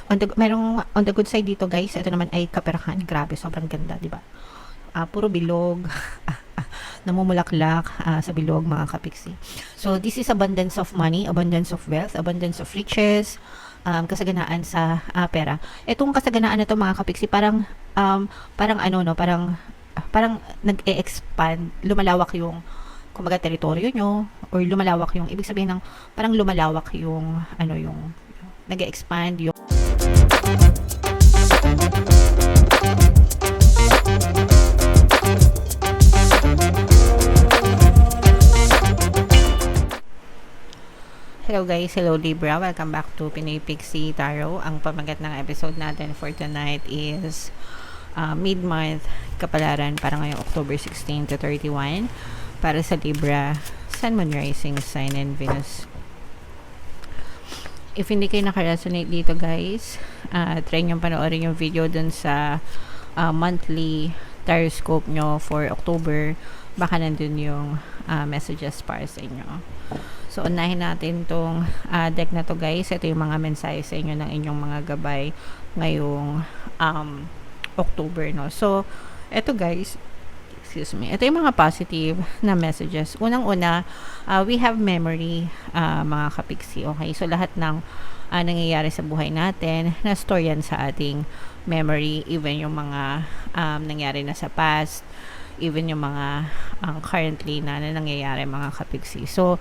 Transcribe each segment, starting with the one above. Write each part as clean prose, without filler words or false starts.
merong on the good side dito guys, ito naman ay kaperahan. Grabe, sobrang ganda, di ba? Puro bilog, namumulaklak sa bilog mga kapiksi. So, this is abundance of money, abundance of wealth, abundance of riches, kasaganaan sa pera. Itong kasaganaan na to mga kapiksi, parang ano no, parang nag-e-expand, lumalawak yung kumbaga teritoryo nyo, or lumalawak yung, ibig sabihin ng, parang lumalawak yung, ano yung, nag-e-expand yung, hello guys, hello Libra, welcome back to Pinoy Pixie Tarot. Ang pamagat ng episode natin for tonight is mid-month kapalaran para ngayong October 16 to 31 para sa Libra, Sun, Moon, Rising, Sign, and Venus. If hindi kayo nakaresonate dito guys, try nyo panoorin yung video dun sa monthly Taroscope nyo for October. Baka nandun yung messages para sa inyo. So, unahin natin tong deck na to guys. Ito yung mga mensahe sa inyo ng inyong mga gabay ngayong October, no? So, ito guys, excuse me, ito yung mga positive na messages. Unang-una, we have memory, mga kapiksi, okay? So, lahat ng nangyayari sa buhay natin, na-store yan sa ating memory, even yung mga nangyari na sa past, even yung mga currently na nangyayari mga kapiksi. So,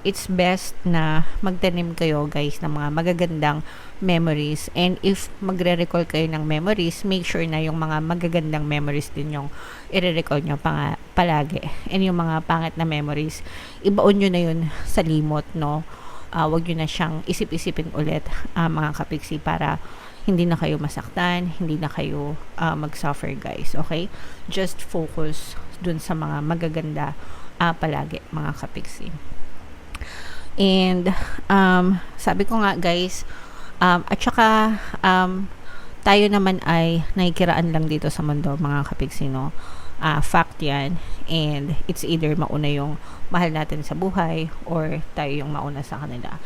it's best na magtanim kayo guys ng mga magagandang memories, and if magre-recall kayo ng memories, make sure na yung mga magagandang memories din yung i-recall nyo palagi, and yung mga pangit na memories, ibaon nyo na yun sa limot, no? Wag nyo na siyang isip-isipin ulit mga kapiksi, para hindi na kayo masaktan, hindi na kayo mag-suffer guys, okay? Just focus dun sa mga magaganda palagi mga kapiksi. And sabi ko nga guys, at saka tayo naman ay nakikiraan lang dito sa mundo mga kapiksi, no? Fact yan, and it's either mauna yung mahal natin sa buhay or tayo yung mauna sa kanila.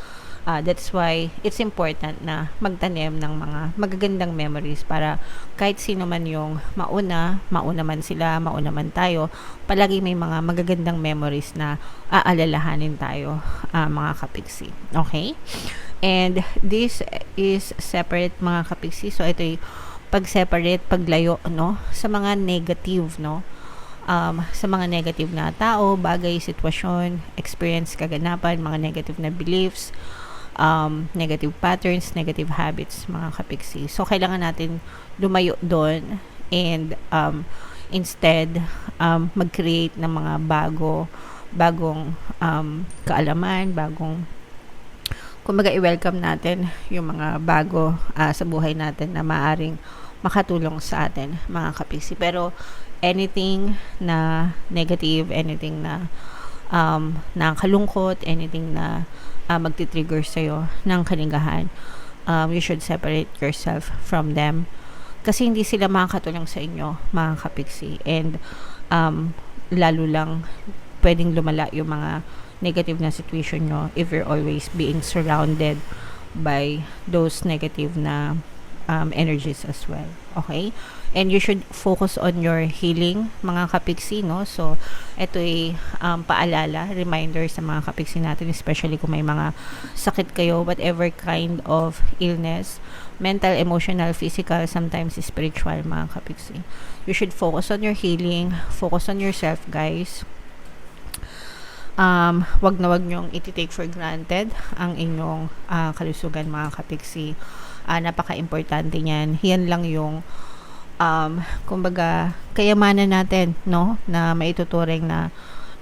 That's why it's important na magtanim ng mga magagandang memories, para kahit sino man yung mauna man sila, mauna man tayo, palagi may mga magagandang memories na aalalahanin tayo mga kapiksi. Okay? And this is separate mga kapiksi. So ito yung pag-separate, paglayo, no? Sa mga negative, no? Sa mga negative na tao, bagay, sitwasyon, experience, kaganapan, mga negative na beliefs, negative patterns, negative habits mga kapiksi. So, kailangan natin lumayo doon, and instead, mag-create ng mga bagong kaalaman, kumbaga i-welcome natin yung mga bago sa buhay natin na maaring makatulong sa atin mga kapiksi. Pero anything na negative, anything na nakakalungkot, anything na magti-trigger sa'yo ng kaligahan, you should separate yourself from them, kasi hindi sila makakatulong sa inyo mga kapiksi, and lalo lang pwedeng lumala yung mga negative na situation nyo if you're always being surrounded by those negative na energies as well. Okay? And you should focus on your healing mga kapiksi, no? So, ito ay paalala, reminder sa mga kapiksi natin, especially kung may mga sakit kayo, whatever kind of illness, mental, emotional, physical, sometimes spiritual mga kapiksi. You should focus on your healing, focus on yourself guys. Wag nyong iti-take for granted ang inyong kalusugan mga kapiksi. Napaka-importante niyan. Yan lang yung kumbaga kayamanan natin, no? Na maituturing na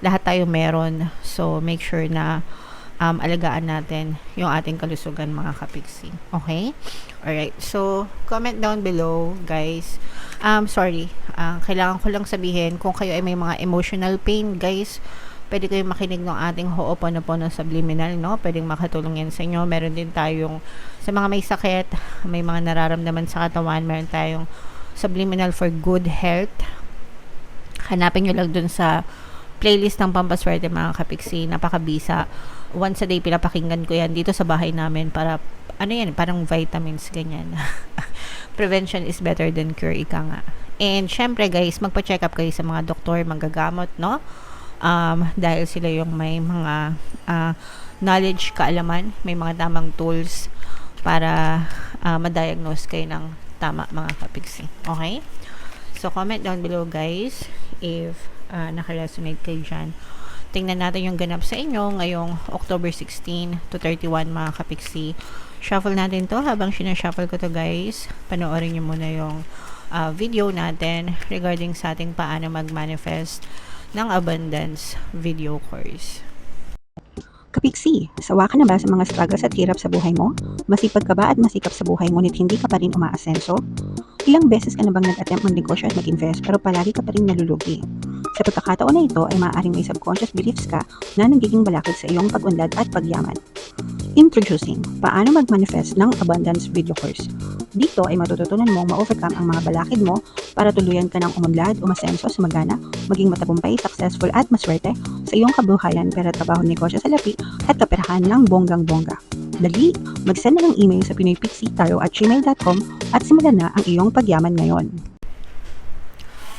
lahat tayo meron. So make sure na alagaan natin yung ating kalusugan mga kapiksi. Okay? Alright. So comment down below guys. Sorry. Kailangan ko lang sabihin, kung kayo ay may mga emotional pain guys, pwede kayong makinig ng ating Ho'oponopono Subliminal, no? Pwedeng makatulong yan sa inyo. Meron din tayong, sa mga may sakit, may mga nararamdaman sa katawan, meron tayong Subliminal for Good Health. Hanapin nyo lang dun sa playlist ng Pampaswerte mga kapiksi. Napakabisa once a day pinapakinggan ko yan dito sa bahay namin para ano yan, parang vitamins ganyan. Prevention is better than cure, ika nga. And syempre guys, magpa-check up kayo sa mga doktor, manggagamot, no? Dahil sila yung may mga knowledge, kaalaman, may mga tamang tools para ma-diagnose kayo ng tama, mga kapiksi. Okay? So comment down below guys if naka-resonate kayo dyan. Tingnan natin yung ganap sa inyo ngayong October 16 to 31, mga kapiksi. Shuffle natin to. Habang sinashuffle ko to guys, panoorin nyo muna yung video natin regarding sa ating paano mag-manifest ng abundance video course. Kapiksi, sawa ka na ba sa mga struggles at hirap sa buhay mo? Masipag ka ba at masikap sa buhay ngunit hindi ka pa rin umaasenso? Ilang beses ka na bang nag-attempt magnegosyo at mag-invest pero palagi ka pa rin nalulugi? Sa pagkakataon na ito ay maaaring may subconscious beliefs ka na nagiging balakid sa iyong pag-unlad at pagyaman. Introducing, paano mag-manifest ng abundance video course. Dito ay matututunan mong ma-overcome ang mga balakid mo para tuluyan ka ng umunlad, umasenso, sumagana, maging matagumpay, successful at maswerte sa iyong kabuhayan, pera, trabaho, negosyo sa lapi at kaperahan ng bonggang-bongga. Dali, mag-send na ng email sa pinoypixitaro@gmail.com at simulan na ang iyong pagyaman ngayon.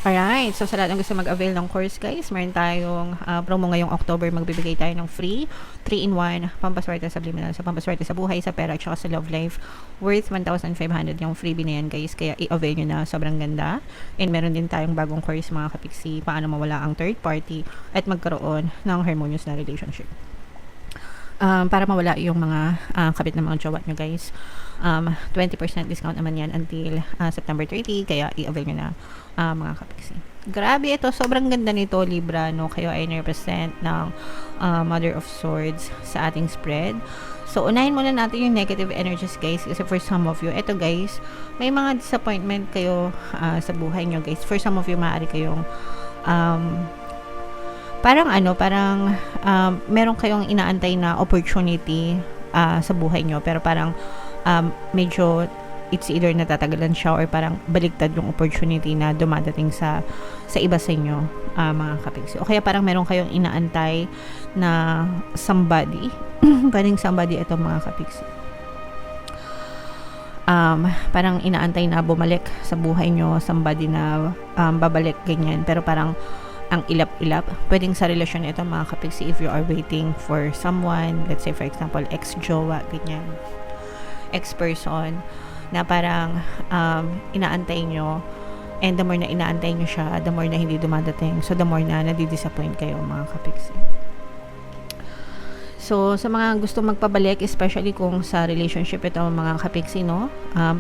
Alright, so sa lahat ng gusto mag-avail ng course guys, meron tayong promo ngayong October. Magbibigay tayo ng free 3-in-1 pampaswerte sa subliminal, sa pampaswerte sa buhay, sa pera, at saka sa love life, worth 1,500 yung freebie na yan guys, kaya i-avail nyo na, sobrang ganda. And meron din tayong bagong course, mga kapiksi, paano mawala ang third party at magkaroon ng harmonious na relationship. Para mawala yung mga kabit ng mga jowa nyo guys, 20% discount naman yan until September 30, kaya i-avail nyo na, mga kapiksi. Grabe ito, sobrang ganda nito, Libra, no? Kayo ay represent ng Mother of Swords sa ating spread. So unahin muna natin yung negative energies guys, kasi for some of you, ito guys, may mga disappointment kayo sa buhay nyo guys. For some of you, maaari kayong meron kayong inaantay na opportunity sa buhay nyo, pero parang medyo it's either natatagalan siya or parang baliktad yung opportunity na dumadating sa iba sa inyo, mga kapiksi. O kaya parang meron kayong inaantay na somebody, pwedeng somebody ito, mga kapiksi. Parang inaantay na bumalik sa buhay nyo, somebody na babalik, ganyan, pero parang ang ilap-ilap. Pwedeng sa relasyon ito, mga kapiksi, if you are waiting for someone, let's say for example ex-jowa, ganyan, ex-person na parang inaantay nyo, and the more na inaantay nyo siya, the more na hindi dumadating, so the more na nadidisappoint kayo, mga kapiksi. So sa mga gusto magpabalik, especially kung sa relationship ito, mga kapiksi, no,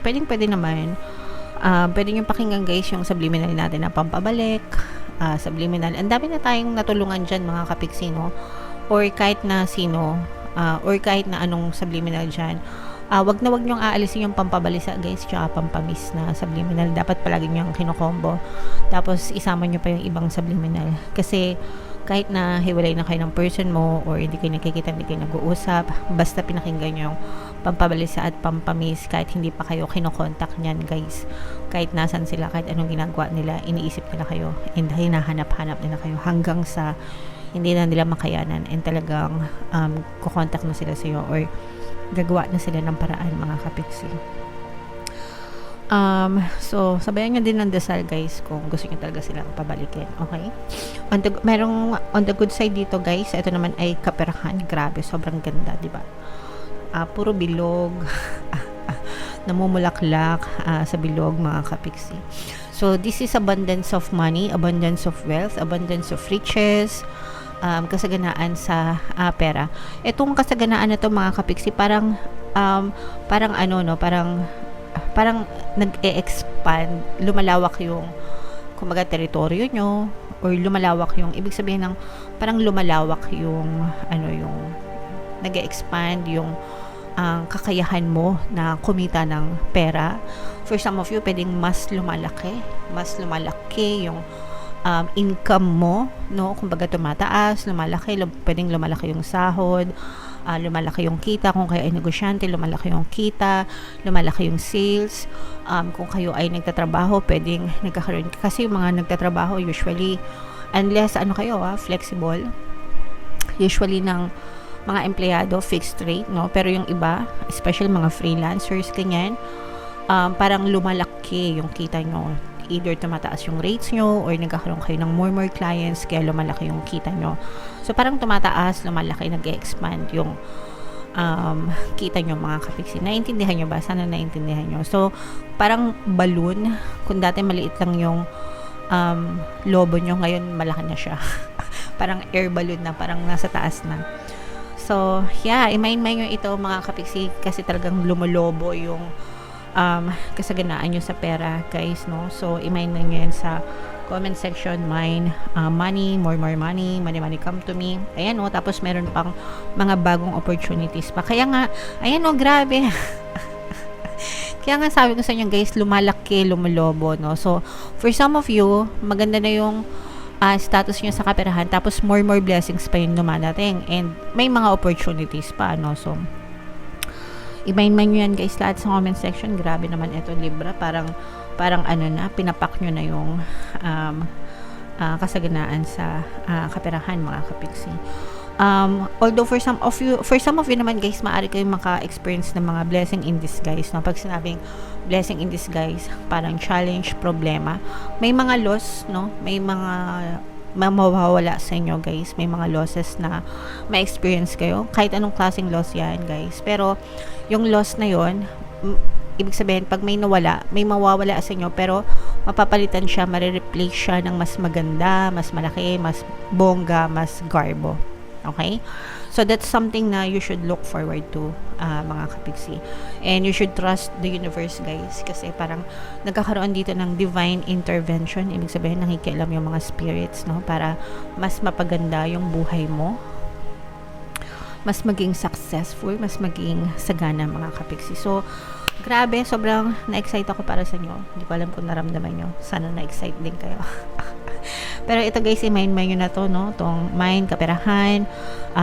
pwede naman, pwede nyo pakinggan guys yung subliminal natin na pampabalik, subliminal. Ang dami na tayong natulungan dyan, mga kapiksi, no, or kahit na sino, or kahit na anong subliminal dyan. Wag nyong aalisin yung pampabalisa guys, tsaka pampamis na subliminal. Dapat palagi nyong kinokombo, tapos isama nyo pa yung ibang subliminal, kasi kahit na hiwalay na kayo ng person mo or hindi kayo nakikita, hindi kayo nag-uusap, basta pinakinggan nyo yung pampabalisa at pampamis, kahit hindi pa kayo kinokontak nyan guys, kahit nasan sila, kahit anong ginagawa nila, iniisip nila kayo and hinahanap-hanap nila kayo hanggang sa hindi na nila makayanan and talagang kukontak na sila sa iyo or gagawa na sila ng paraan, mga kapiksi. So sabayan nyo din ng dasal guys kung gusto nyo talaga silang pabalikin, okay? On the good side dito guys, ito naman ay kaperahan. Grabe, sobrang ganda, diba? Puro bilog namumulaklak sa bilog, mga kapiksi. So this is abundance of money, abundance of wealth, abundance of riches, kasaganaan sa pera. Itong kasaganaan na to, mga kapiksi, parang nag-e-expand, lumalawak yung kumbaga teritoryo nyo, or lumalawak yung, ibig sabihin ng parang lumalawak yung yung nag-e-expand yung kakayahan mo na kumita ng pera. For some of you, pwedeng mas lumalaki yung income mo, no? Kumbaga tumataas, lumalaki, pwedeng lumalaki yung sahod, lumalaki yung kita, kung kayo ay negosyante, lumalaki yung kita, lumalaki yung sales. Kung kayo ay nagtatrabaho, pwedeng nagkakaroon, kasi yung mga nagtatrabaho usually, unless kayo flexible, usually ng mga empleyado, fixed rate, no? Pero yung iba, especially mga freelancers, ganyan, parang lumalaki yung kita nyo. Either tumataas yung rates nyo or nagkakaroon kayo ng more clients kaya lumalaki yung kita nyo. So parang tumataas, lumalaki, nag-expand yung kita nyo mga kapiksi. Naintindihan nyo ba? Sana naintindihan nyo. So parang balloon, kung dati maliit lang yung lobo nyo, ngayon malaki na siya. Parang air balloon na, parang nasa taas na. So yeah, i-mind nyo ito mga kapiksi kasi talagang lumolobo yung kasaganaan nyo sa pera, guys, no? So i-mind nyo yan sa comment section. Mine, money, more money, money come to me. Ayan, no? Tapos meron pang mga bagong opportunities pa. Kaya nga, ayan, no? Grabe. Kaya nga sabi ko sa inyo, guys, lumalaki, lumolobo, no? So for some of you, maganda na yung status nyo sa kaperahan, tapos more blessings pa yung dumadating, and may mga opportunities pa, no? So i-mind nyo yan, guys, lahat sa comment section. Grabe naman ito, Libra, parang ano na, pinapak nyo na yung kasaganaan sa kaperahan, mga kapiksi. Although for some of you naman, guys, maaari kayong maka-experience ng mga blessing in disguise, no? Pag sinabing blessing in disguise, parang challenge, problema, may mga loss, no? May mga mawawala sa inyo, guys. May mga losses na ma-experience kayo, kahit anong klaseng loss yan, guys. Pero yung loss na yon, ibig sabihin, pag may nawala, may mawawala sa inyo, pero mapapalitan siya, marireplace siya ng mas maganda, mas malaki, mas bongga, mas garbo. Okay? So that's something na you should look forward to, mga kapiksi. And you should trust the universe, guys, kasi parang nagkakaroon dito ng divine intervention. Ibig sabihin, nakikialam yung mga spirits, no? Para mas mapaganda yung buhay mo, mas maging successful, mas maging sagana, mga kapiksi. So grabe, sobrang na-excite ako para sa inyo. Hindi ko alam kung naramdaman nyo. Sana na-excite din kayo. Pero ito, guys, i-mind nyo na to, no? Itong mind, kaperahan,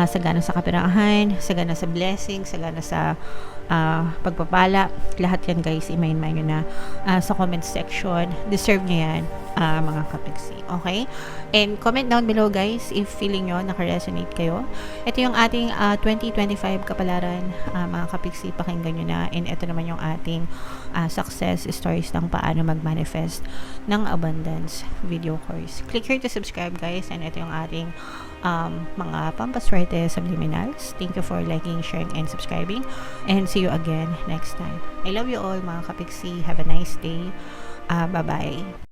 sagana sa kaperahan, sagana sa blessing, sagana sa pagpapala. Lahat yan, guys, i-mind nyo na sa comment section. Deserve nyo yan, mga kapiksi. Okay? And comment down below, guys, if feeling nyo naka-resonate kayo. Ito yung ating 2025 kapalaran, mga kapiksi. Pakinggan nyo na. And ito naman yung ating success stories ng paano mag-manifest ng abundance video course. Click here to subscribe, guys. And ito yung ating mga pampaswerte subliminals. Thank you for liking, sharing, and subscribing. And see you again next time. I love you all, mga kapiksi. Have a nice day. Bye-bye.